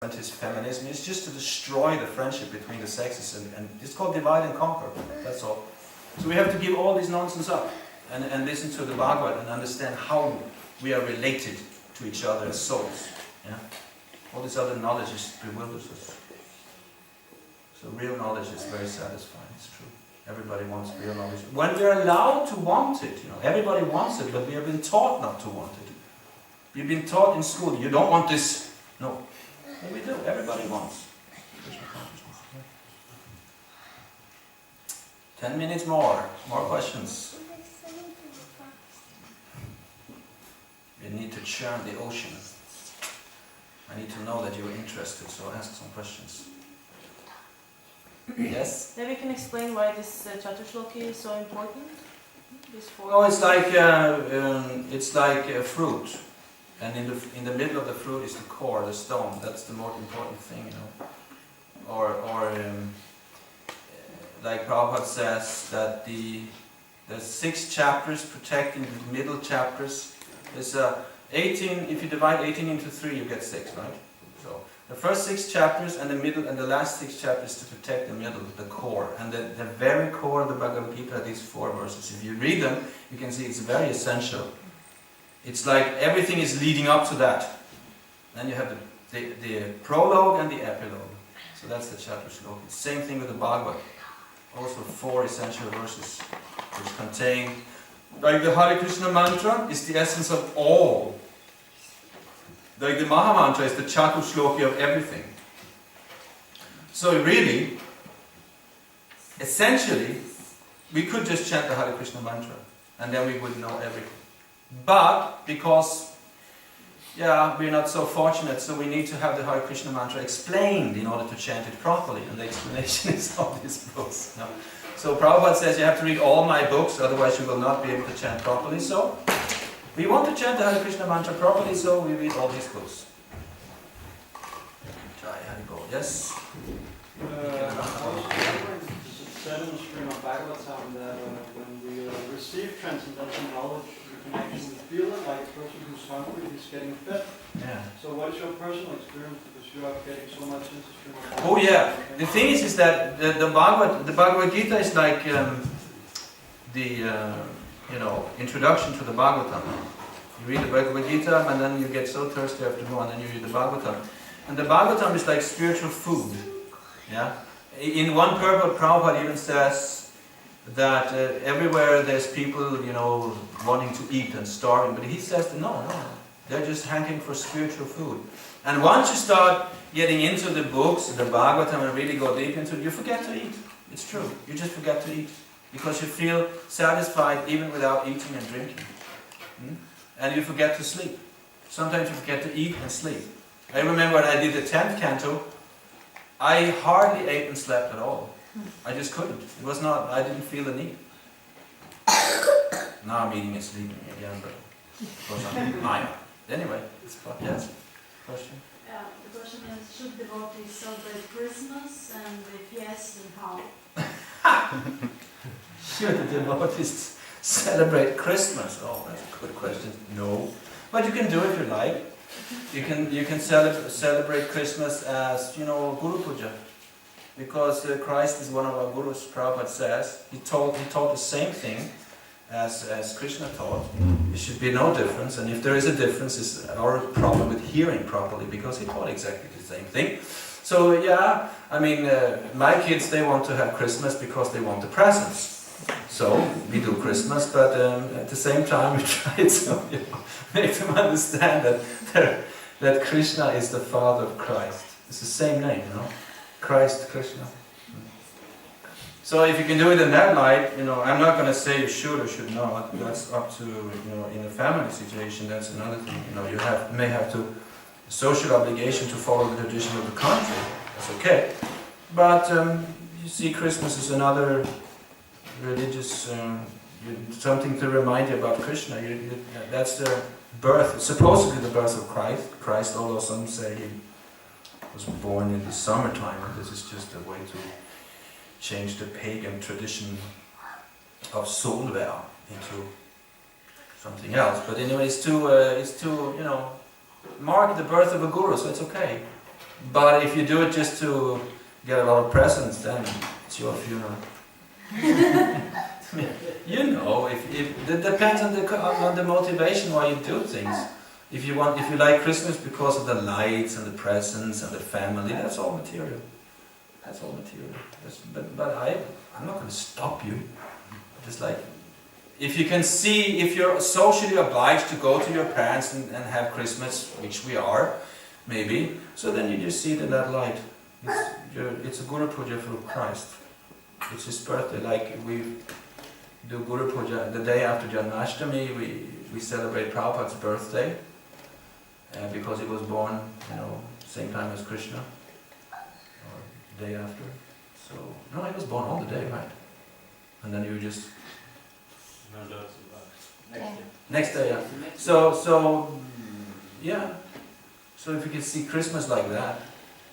Is feminism. It's just to destroy the friendship between the sexes, and it's called divide and conquer. That's all. So we have to give all this nonsense up and listen to the Bhagavad and understand how we are related to each other as souls. Yeah? All this other knowledge just bewilders us. So real knowledge is very satisfying. It's true. Everybody wants real knowledge. When we're allowed to want it, everybody wants it, but we have been taught not to want it. We've been taught in school, you don't want this. No. And we do. Everybody wants. 10 minutes more. More questions. You need to churn the ocean. I need to know that you're interested, so ask some questions. Yes? Maybe you can explain why this Chatushloki is so important? Oh, it's like a fruit. And in the middle of the fruit is the core, the stone. That's the most important thing, like Prabhupada says, that there's 6 chapters protecting the middle chapters. There's 18. If you divide 18 into 3, you get 6, right? So the first 6 chapters and the middle and the last 6 chapters to protect the middle, the core, and the very core of the Bhagavad Gita. These 4 verses. If you read them, you can see it's very essential. It's like everything is leading up to that. Then you have the prologue and the epilogue. So that's the chapter sloka. Same thing with the Bhagavad. Also 4 essential verses which contain, like the Hare Krishna mantra is the essence of all. Like the Maha mantra is the Chatushloki of everything. So really, essentially, we could just chant the Hare Krishna mantra and then we would know everything. But because, we're not so fortunate, so we need to have the Hare Krishna mantra explained in order to chant it properly, and the explanation is of these books. So Prabhupada says you have to read all my books, otherwise you will not be able to chant properly. So we want to chant the Hare Krishna mantra properly, so we read all these books. Jai Hari Bol. Yes? Sentence from Bhagavatam that when we receive transcendental knowledge, we can actually feel it like a person who's hungry is getting fed. Yeah. So what is your personal experience, because you are getting so much into Srimad? Oh yeah. The thing is that the Bhagavad Gita is like introduction to the Bhagavatam. You read the Bhagavad Gita and then you get so thirsty after more, and then you read the Bhagavatam. And the Bhagavatam is like spiritual food. Yeah. In one purport, Prabhupada even says that everywhere there's people, wanting to eat and starving, but he says no, they're just hankering for spiritual food. And once you start getting into the books, the Bhagavatam, and really go deep into it, you forget to eat. It's true. You just forget to eat because you feel satisfied even without eating and drinking. And you forget to sleep. Sometimes you forget to eat and sleep. I remember when I did the 10th canto, I hardly ate and slept at all. I just couldn't. It was not, I didn't feel the need. Now I'm eating and sleeping again, but of course I'm higher. Anyway, yes? Question? The question is, should devotees celebrate Christmas, and if yes, then how? Should the devotees celebrate Christmas? Oh, that's a good question. No. But you can do it if you like. You can celebrate Christmas as, Guru Puja. Because Christ is one of our Gurus, Prabhupada says. He taught the same thing as Krishna taught. There should be no difference, and if there is a difference, it's our problem with hearing properly, because he taught exactly the same thing. So my kids, they want to have Christmas because they want the presents. So we do Christmas, but at the same time we try to make them understand that Krishna is the father of Christ. It's the same name, Christ, Krishna. So if you can do it in that light, I'm not going to say you should or should not. That's up to, in a family situation, that's another thing. You may have to, social obligation to follow the tradition of the country. That's okay. But you see, Christmas is another religious, something to remind you about Krishna. That's the birth, supposedly the birth of Christ, although some say he was born in the summertime, and this is just a way to change the pagan tradition of solvær into something else. But anyway, it's to mark the birth of a guru, so it's okay. But if you do it just to get a lot of presents, then it's your funeral. You know, if it depends on the motivation why you do things. If you like Christmas because of the lights and the presents and the family, that's all material. That's all material. But I'm not going to stop you. Just like, if you can see, if you're socially obliged to go to your parents and have Christmas, which we are, maybe, so then you just see it in that light. It's a Guru Puja for Christ. It's his birthday. Like we do Guru Puja the day after Janmashtami, we celebrate Prabhupada's birthday because he was born, same time as Krishna, or day after. So no, he was born on the day, right? And then you just next day, yeah. So yeah. So if you can see Christmas like that,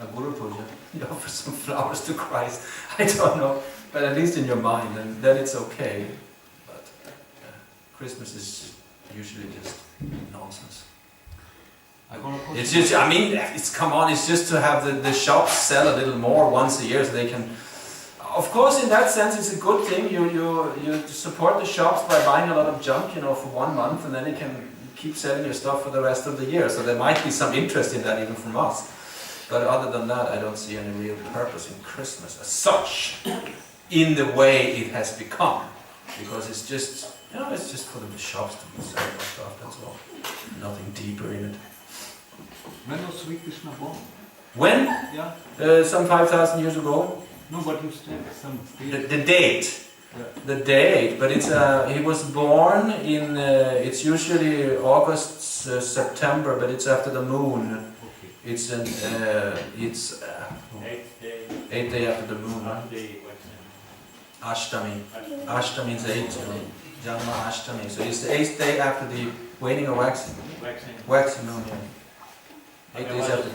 a Guru Puja, you offer some flowers to Christ. I don't know, but at least in your mind, and then it's okay. But Christmas is usually just nonsense. It's just, it's just to have the shops sell a little more once a year, so they can. Of course, in that sense, it's a good thing. You support the shops by buying a lot of junk, for 1 month, and then you can keep selling your stuff for the rest of the year. So there might be some interest in that even from us. But other than that, I don't see any real purpose in Christmas as such, in the way it has become. Because it's just, it's just for the shops to be selling stuff, that's all. Nothing deeper in it. When was Sri Krishna born? When? Yeah. Some 5,000 years ago. No, but you said some date. The date. Yeah. The date, but it's he was born in, it's usually August, September, but it's after the moon. It's 8th day after the moon, right? Ashtami. Ashtami is 8, Janma Ashtami. So it's the 8th day after the waning or waxing? Waxing moon, yeah. 8 days after.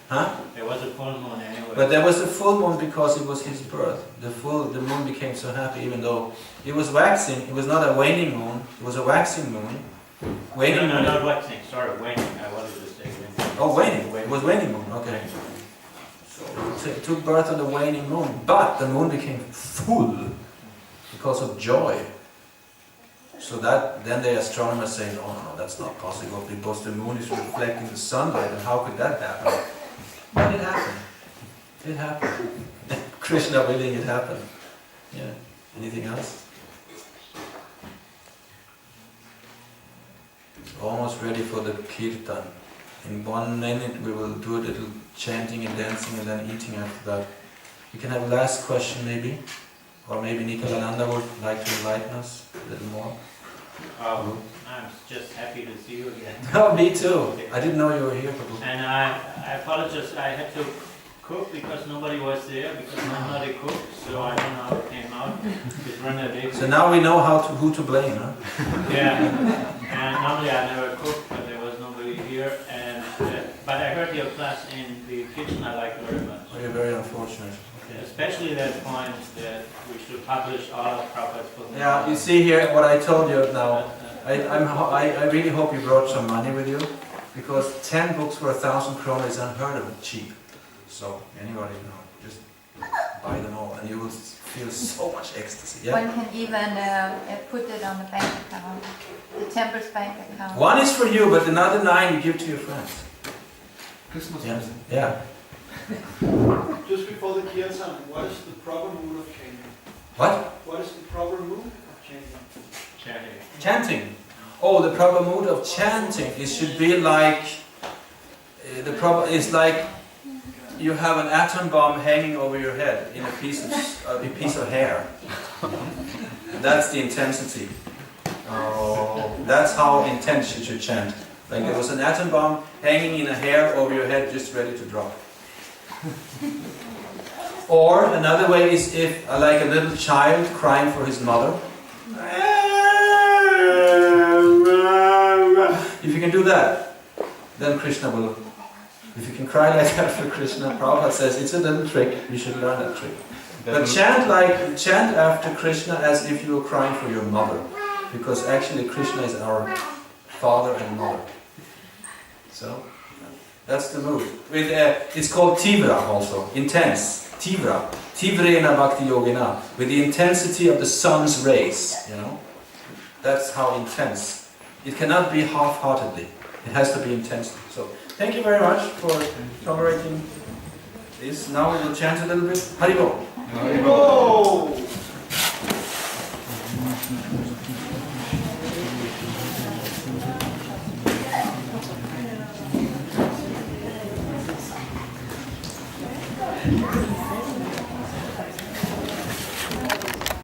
Huh? There was a full moon anyway. But there was a full moon because it was his birth. The moon became so happy, even though it was waxing. It was not a waning moon. It was a waxing moon. Waning No, moon. not waxing. Sorry, waning. I wanted to say waning. Oh, waning. It was waning moon. Okay. So it took birth on the waning moon, but the moon became full because of joy. So then the astronomers say, no, that's not possible because the moon is reflecting the sunlight, and how could that happen? But it happened. It happened. Krishna willing, it happened. Yeah. Anything else? Almost ready for the kirtan. In 1 minute we will do a little chanting and dancing and then eating after that. We can have a last question maybe. Or maybe Nikalananda would like to enlighten us a little more. I'm just happy to see you again. Oh, me too. I didn't know you were here, Prabhu. And I apologize, I had to cook because nobody was there, because I'm not a cook, so I don't know how it came out. It ran a day. So now we know who to blame, huh? Yeah, and normally I never cook, but there was nobody here. But I heard your class in the kitchen, I liked very much. Oh, you're very unfortunate. Especially that point that we should publish all of Prabhupada's books. Yeah, you see here what I told you now. I really hope you brought some money with you, because 10 books for 1,000 kroner is unheard of cheap. So anybody, just buy them all, and you will feel so much ecstasy. Yeah? One can even put it on the bank account, the Temple's bank account. One is for you, but another 9 you give to your friends. Christmas Yeah. present. Yeah. Just before the kirtan, what is the proper mood of chanting? What? What is the proper mood of chanting? Chanting. Oh, the proper mood of chanting. It should be like it's like you have an atom bomb hanging over your head in a piece of hair. That's the intensity. Oh, that's how intense you should chant. Like there was an atom bomb hanging in a hair over your head, just ready to drop. Or another way is if, like a little child crying for his mother. If you can do that, then Krishna will. If you can cry like that for Krishna, Prabhupada says it's a little trick. You should learn that trick. But chant after Krishna as if you were crying for your mother, because actually Krishna is our father and mother. So That's the mood. With it's called Tivra also, intense. Tivra. Tivrena Bhakti Yogina. With the intensity of the sun's rays, you know. That's how intense. It cannot be half-heartedly. It has to be intense. So, thank you very much for tolerating this. Now we will chant a little bit. Haribo. Whoa! Thank you.